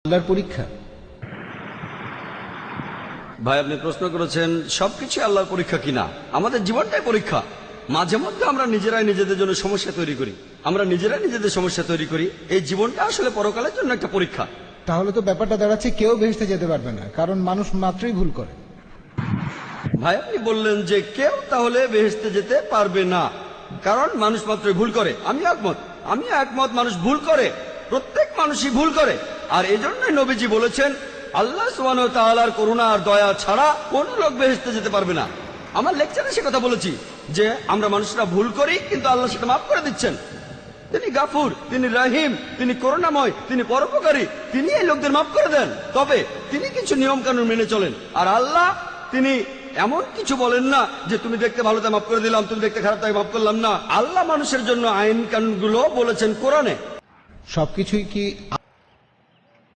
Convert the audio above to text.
আল্লাহর পরীক্ষা। ভাই, আপনি প্রশ্ন করেছেন সবকিছু আল্লাহর পরীক্ষা কিনা। আমাদের জীবনটাই পরীক্ষা। মাঝে মধ্যে আমরা নিজেরাই নিজেদের জন্য সমস্যা তৈরি করি, আমরা নিজেরাই নিজেদের সমস্যা তৈরি করি। এই জীবনটা আসলে পরকালের জন্য একটা পরীক্ষা। তাহলে তো ব্যাপারটা দাঁড়াচ্ছে কেউ বেহেশতে যেতে পারবে না, কারণ মানুষ মাত্রই ভুল করে। ভাই, আপনি বললেন যে কেউ তাহলে বেহেশতে যেতে পারবে না, কারণ মানুষ মাত্রই ভুল করে। আমি একমত, মানুষ ভুল করে, প্রত্যেক মানুষই ভুল করে। আর এই জন্যই নবীজি বলেছেন, আল্লাহ সুবহানাহু ওয়া তাআলার করুণা আর দয়া ছাড়া কোন লোক বেহেশতে যেতে পারবে না। আমার লেকচারে সে কথা বলেছি যে আমরা মানুষরা ভুল করি, কিন্তু আল্লাহ সেটা মাফ করে দিচ্ছেন। তিনি গাফুর, তিনি রাহিম, তিনি করুণাময়, তিনি পরোপকারী, তিনি এই লোকদের মাফ করে দেন। তবে তিনি কিছু নিয়ম কানুন মেনে চলেন। আর আল্লাহ, তিনি এমন কিছু বলেন না যে তুমি দেখতে ভালো তাই মাফ করে দিলাম, তুমি দেখতে খারাপ তাই মাফ করলাম না। আল্লাহ মানুষের জন্য আইন কানুনগুলো বলেছেন কোরআনে। সবকিছুই কি